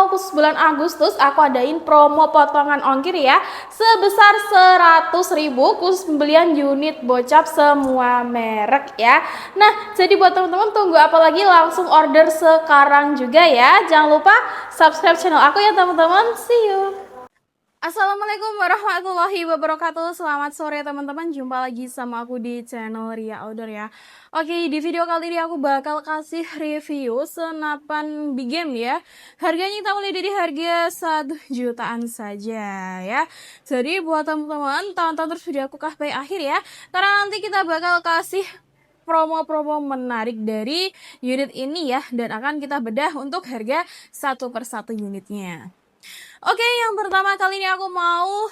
promo khusus bulan Agustus, aku adain promo potongan ongkir ya sebesar 100.000 khusus pembelian unit bocap semua merek ya. Nah, jadi buat teman-teman tunggu apa lagi, langsung order sekarang juga ya. Jangan lupa subscribe channel aku ya teman-teman. See you. Assalamualaikum warahmatullahi wabarakatuh. Selamat sore teman-teman, jumpa lagi sama aku di channel Ria Outdoor ya. Oke, di video kali ini aku bakal kasih review senapan big game ya. Harganya kita mulai dari harga 1 jutaan saja ya. Jadi buat teman-teman tonton terus video aku sampai akhir ya, karena nanti kita bakal kasih promo-promo menarik dari unit ini ya, dan akan kita bedah untuk harga satu persatu unitnya. Oke, yang pertama kali ini aku mau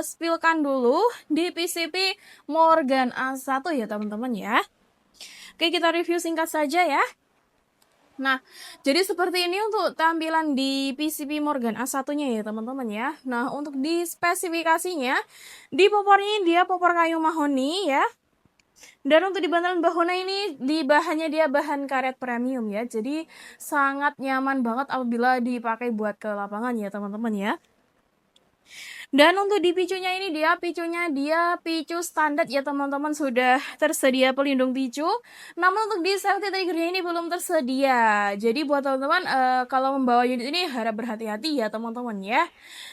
spillkan dulu di PCP Morgan A1 ya teman-teman ya. Oke, kita review singkat saja ya. Nah, jadi seperti ini untuk tampilan di PCP Morgan A1-nya ya teman-teman ya. Nah, untuk di spesifikasinya, di popornya dia popor kayu mahoni ya. Dan untuk di bantalan bahuna ini, di bahannya dia bahan karet premium ya. Jadi sangat nyaman banget apabila dipakai buat ke lapangan ya teman-teman ya. Dan untuk di picunya ini dia picu standar ya teman-teman, sudah tersedia pelindung picu. Namun untuk di safety triggernya ini belum tersedia. Jadi buat teman-teman kalau membawa unit ini harap berhati-hati ya teman-teman ya.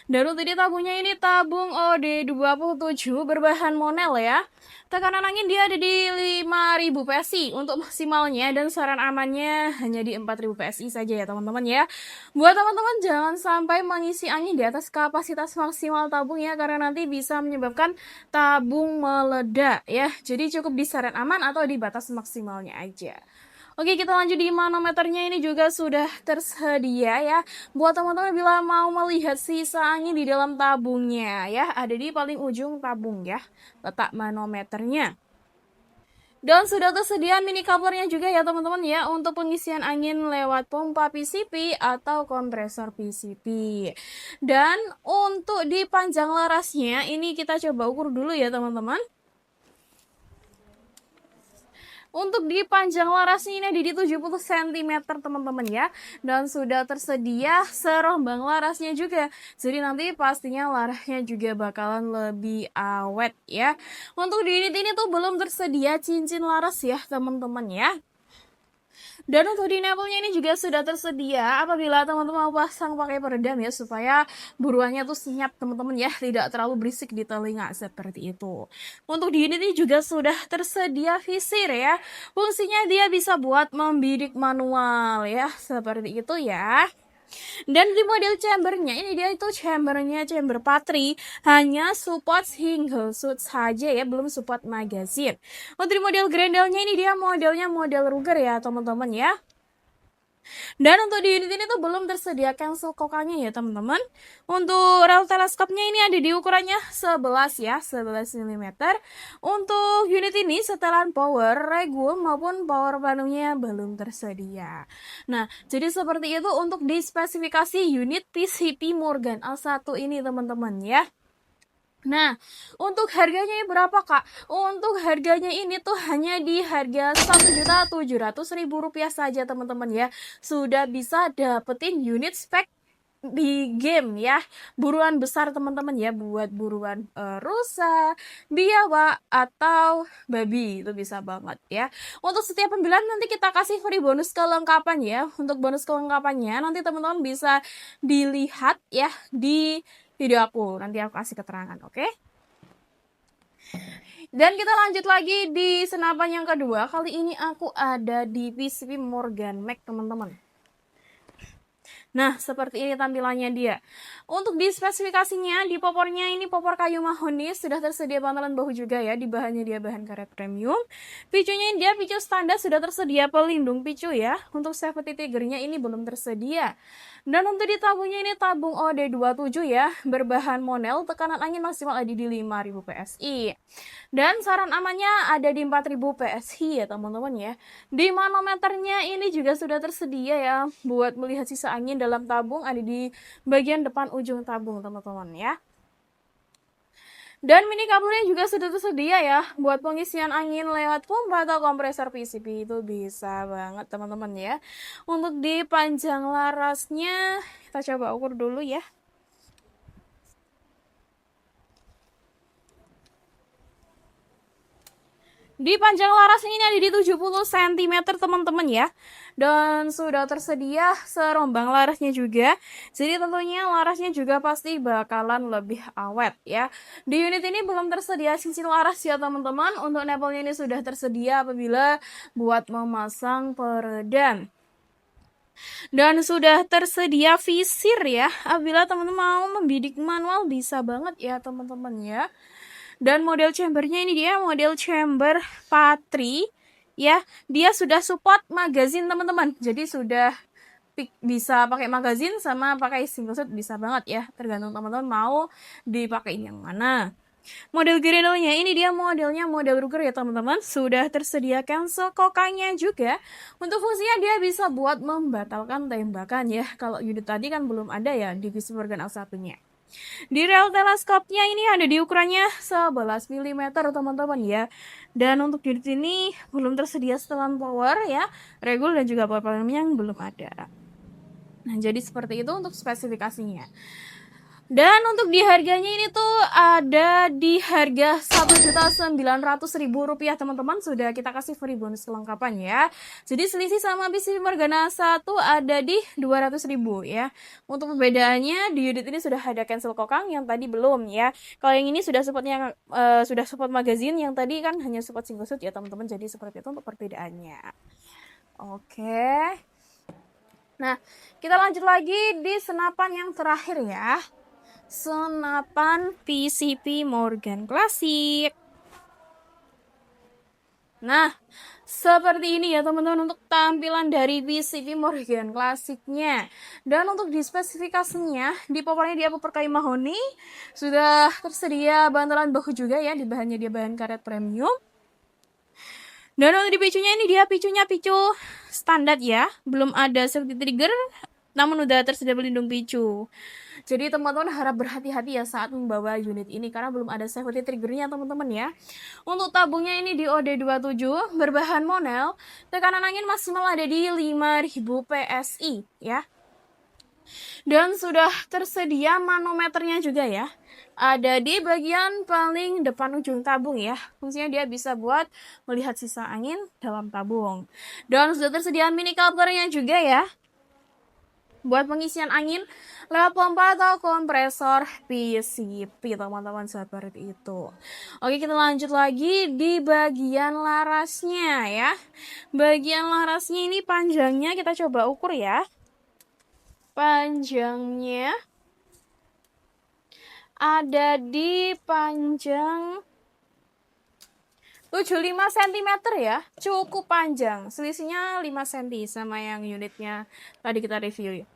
Dan untuk di tabungnya ini tabung OD27 berbahan monel ya. Tekanan angin dia ada di 5.000 PSI untuk maksimalnya, dan saran amannya hanya di 4.000 PSI saja ya teman-teman ya. Buat teman-teman jangan sampai mengisi angin di atas kapasitas maksimal tabung ya, karena nanti bisa menyebabkan tabung meledak ya. Jadi cukup di saran aman atau di batas maksimalnya aja. Oke, kita lanjut di manometernya, ini juga sudah tersedia ya. Buat teman-teman bila mau melihat sisa angin di dalam tabungnya ya, ada di paling ujung tabung ya, letak manometernya. Dan sudah tersedia mini couplernya juga ya teman-teman ya, untuk pengisian angin lewat pompa PCP atau kompresor PCP. Dan untuk di panjang larasnya ini kita coba ukur dulu ya teman-teman. Untuk di panjang larasnya ini ada di 70 cm teman-teman ya. Dan sudah tersedia serombang larasnya juga. Jadi nanti pastinya larasnya juga bakalan lebih awet ya. Untuk di unit ini tuh belum tersedia cincin laras ya teman-teman ya. Dan untuk di nipple-nya ini juga sudah tersedia apabila teman-teman mau pasang pakai peredam ya, supaya buruannya tuh senyap teman-teman ya, tidak terlalu berisik di telinga seperti itu. Untuk di unit ini juga sudah tersedia visir ya. Fungsinya dia bisa buat membidik manual ya, seperti itu ya. Dan di model chambernya ini dia itu chamber patri, hanya support single shoot saja ya, belum support magazine. Untuk di model grendelnya ini dia modelnya model Ruger ya teman-teman ya. Dan untuk di unit ini tuh belum tersedia cancel kokangnya ya teman-teman. Untuk rel teleskopnya ini ada di ukurannya 11 ya, 11 mm. Untuk unit ini setelan power regul maupun power penuhnya belum tersedia. Nah, jadi seperti itu untuk di spesifikasi unit PCP Morgan A1 ini teman-teman ya. Nah, untuk harganya berapa kak? Untuk harganya ini tuh hanya di harga Rp1.700.000 saja teman-teman ya. Sudah bisa dapetin unit spek di game ya, buruan besar teman-teman ya, buat buruan rusa, biawak atau babi itu bisa banget ya. Untuk setiap pembelian nanti kita kasih free bonus kelengkapan ya. Untuk bonus kelengkapannya nanti teman-teman bisa dilihat ya di video aku, nanti aku kasih keterangan, oke? Dan kita lanjut lagi di senapan yang kedua. Kali ini aku ada di PCP Morgan Mac teman-teman. Nah, seperti ini tampilannya dia. Untuk di spesifikasinya, di popornya ini popor kayu mahoni, sudah tersedia bantalan bahu juga ya, di bahannya dia bahan karet premium. Picunya dia picu standar, sudah tersedia pelindung picu ya. Untuk safety triggernya ini belum tersedia. Dan untuk di tabungnya ini tabung OD27 ya, berbahan monel, tekanan angin maksimal ada di 5.000 PSI. Dan saran amannya ada di 4.000 PSI ya teman-teman ya. Di manometernya ini juga sudah tersedia ya, buat melihat sisa angin dalam tabung, ada di bagian depan ujung tabung teman-teman ya. Dan mini couplernya juga sudah tersedia ya buat pengisian angin lewat pompa atau kompresor PCB, itu bisa banget teman-teman ya. Untuk di panjang larasnya kita coba ukur dulu ya. Di panjang larasnya ini ada di 70 cm teman-teman ya. Dan sudah tersedia serombang larasnya juga. Jadi tentunya larasnya juga pasti bakalan lebih awet ya. Di unit ini belum tersedia cincin laras ya teman-teman. Untuk nepelnya ini sudah tersedia apabila buat memasang peredam. Dan sudah tersedia visir ya. Apabila teman-teman mau membidik manual bisa banget ya teman-teman ya. Dan model chambernya ini dia model chamber Patri ya. Dia sudah support magazine teman-teman. Jadi sudah bisa pakai magazine sama pakai single shot bisa banget ya. Tergantung teman-teman mau dipakai yang mana. Model Grendelnya ini dia modelnya model Ruger ya teman-teman. Sudah tersedia cancel kokangnya juga. Untuk fungsinya dia bisa buat membatalkan tembakan ya. Kalau unit tadi kan belum ada ya divisi organ L1-nya. Di rel teleskopnya ini ada di ukurannya 11 mm teman-teman ya. Dan untuk unit ini belum tersedia setelan power ya, regul dan juga power panelnya yang belum ada. Nah, jadi seperti itu untuk spesifikasinya. Dan untuk di harganya ini tuh ada di harga Rp1.900.000 teman-teman. Sudah kita kasih free bonus kelengkapan ya. Jadi selisih sama PCB Morgana 1 ada di 200.000 ya. Untuk perbedaannya di unit ini sudah ada cancel kokang, yang tadi belum ya. Kalau yang ini sudah supportnya sudah support magazine, yang tadi kan hanya support single shot ya teman-teman. Jadi seperti itu untuk perbedaannya. Oke. Nah, kita lanjut lagi di senapan yang terakhir ya. Senapan PCB Morgan Classic. Nah, seperti ini ya teman-teman untuk tampilan dari PCB Morgan Classic-nya. Dan untuk di spesifikasinya, di popornya dia popor kayu mahoni, sudah tersedia bantalan bahu juga ya, di bahannya dia bahan karet premium. Dan untuk di picunya ini dia picunya picu standar ya, belum ada safety trigger, namun udah tersedia pelindung picu. Jadi teman-teman harap berhati-hati ya saat membawa unit ini karena belum ada safety triggernya teman-teman ya. Untuk tabungnya ini di OD27 berbahan Monel, tekanan angin maksimal ada di 5000 PSI ya. Dan sudah tersedia manometernya juga ya. Ada di bagian paling depan ujung tabung ya. Fungsinya dia bisa buat melihat sisa angin dalam tabung. Dan sudah tersedia mini couplernya juga ya, buat pengisian angin lewat pompa atau kompresor PCB teman-teman seperti itu. Oke, kita lanjut lagi di bagian larasnya ya. Bagian larasnya ini panjangnya kita coba ukur ya. Panjangnya ada di panjang 75 cm ya. Cukup panjang. Selisihnya 5 cm sama yang unitnya tadi kita review ya.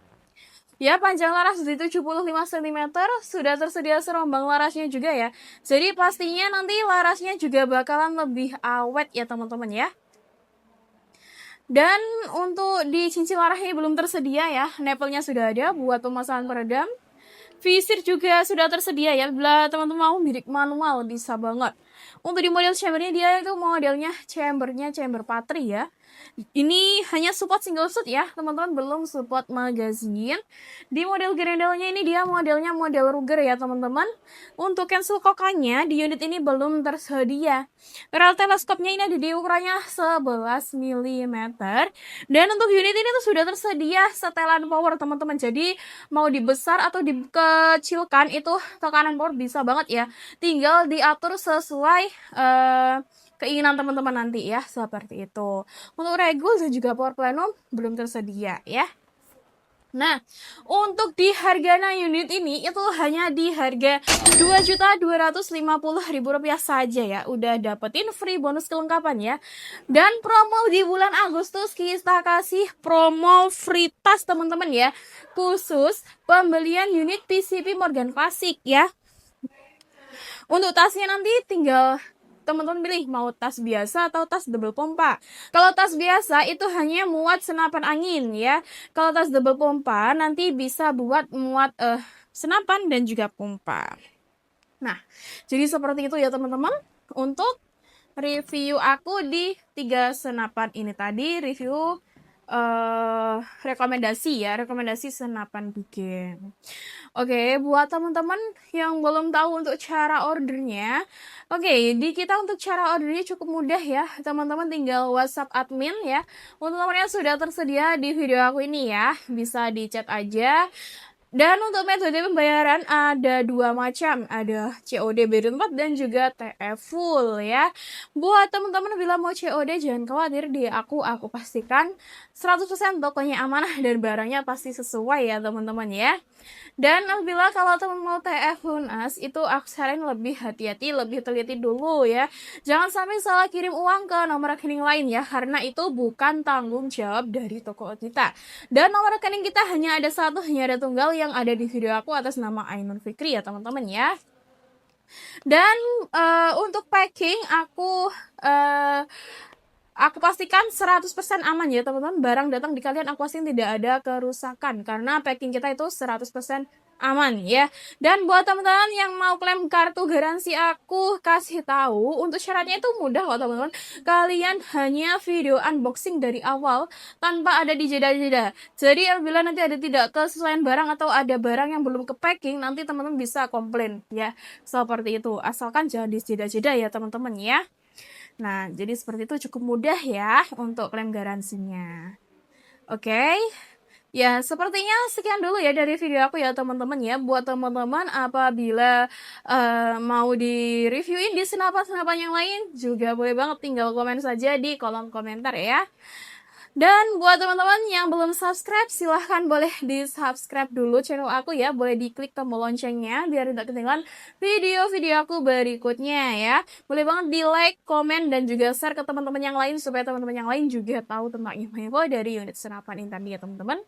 Ya, panjang laras di 75 cm, sudah tersedia serombang larasnya juga ya. Jadi pastinya nanti larasnya juga bakalan lebih awet ya teman-teman ya. Dan untuk di cincin larasnya belum tersedia ya. Nepelnya sudah ada buat pemasangan peredam. Visir juga sudah tersedia ya. Bila teman-teman mau bidik manual bisa banget. Untuk di model chambernya dia itu modelnya chamber Patri ya. Ini hanya support single shot ya teman-teman, belum support magazine. Di model Grendelnya ini dia modelnya model Ruger ya teman-teman. Untuk cancel kokangnya di unit ini belum tersedia. Rel teleskopnya ini ada di ukurannya 11 mm. Dan untuk unit ini tuh sudah tersedia setelan power teman-teman. Jadi mau dibesar atau dikecilkan itu tekanan power bisa banget ya. Tinggal diatur sesuai keinginan teman-teman nanti ya, seperti itu. Untuk regul dan juga power plenum belum tersedia ya. Nah, untuk di harga unit ini itu hanya di harga Rp2.250.000 saja ya. Udah dapetin free bonus kelengkapan ya. Dan promo di bulan Agustus kita kasih promo free tas teman-teman ya. Khusus pembelian unit PCB Morgan Classic ya. Untuk tasnya nanti tinggal teman-teman pilih mau tas biasa atau tas double pompa. Kalau tas biasa itu hanya muat senapan angin ya. Kalau tas double pompa nanti bisa buat muat senapan dan juga pompa. Nah, jadi seperti itu ya teman-teman untuk review aku di 3 senapan ini tadi, review rekomendasi senapan bikin. Oke, buat teman-teman yang belum tahu untuk cara ordernya, oke, di kita untuk cara ordernya cukup mudah ya, teman-teman tinggal WhatsApp admin ya. Untuk nomornya sudah tersedia di video aku ini ya, bisa di chat aja. Dan untuk metode pembayaran ada 2 macam, ada COD beri tempat dan juga TF full ya. Buat teman-teman bila mau COD jangan khawatir, di aku pastikan 100% tokonya amanah dan barangnya pasti sesuai ya teman-teman ya. Dan bila kalau teman mau TF lunas itu aku saranin lebih hati-hati, lebih teliti dulu ya. Jangan sampai salah kirim uang ke nomor rekening lain ya, karena itu bukan tanggung jawab dari toko kita. Dan nomor rekening kita hanya ada satu, hanya ada tunggal yang ada di video aku atas nama Ainun Fikri ya teman-teman ya. Dan untuk packing aku pastikan 100% aman ya teman-teman. Barang datang di kalian aku pastikan tidak ada kerusakan karena packing kita itu 100% aman ya. Dan buat teman-teman yang mau klaim kartu garansi aku kasih tahu, untuk syaratnya itu mudah kok teman-teman. Kalian hanya video unboxing dari awal tanpa ada di jeda-jeda. Jadi apabila nanti ada tidak kesesuaian barang atau ada barang yang belum ke packing, nanti teman-teman bisa komplain ya. Seperti itu. Asalkan jangan di jeda-jeda ya teman-teman ya. Nah, jadi seperti itu cukup mudah ya untuk klaim garansinya. Oke. Ya, sepertinya sekian dulu ya dari video aku ya teman-teman ya. Buat teman-teman apabila mau di-reviewin di senapan-senapan yang lain, juga boleh banget tinggal komen saja di kolom komentar ya. Dan buat teman-teman yang belum subscribe, silahkan boleh di-subscribe dulu channel aku ya. Boleh diklik tombol loncengnya biar tidak ketinggalan video-video aku berikutnya ya. Boleh banget di-like, komen, dan juga share ke teman-teman yang lain supaya teman-teman yang lain juga tahu tentang info-info dari unit senapan ini tadi ya teman-teman.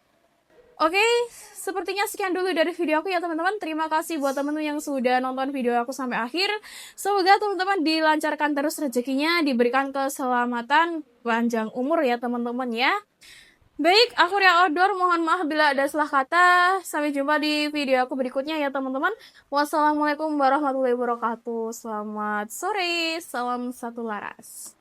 Oke, sepertinya sekian dulu dari video aku ya teman-teman. Terima kasih buat teman-teman yang sudah nonton video aku sampai akhir. Semoga teman-teman dilancarkan terus rezekinya, diberikan keselamatan, panjang umur ya teman-teman ya. Baik, aku Ria Outdoor, mohon maaf bila ada salah kata. Sampai jumpa di video aku berikutnya ya teman-teman. Wassalamualaikum warahmatullahi wabarakatuh. Selamat sore, salam satu laras.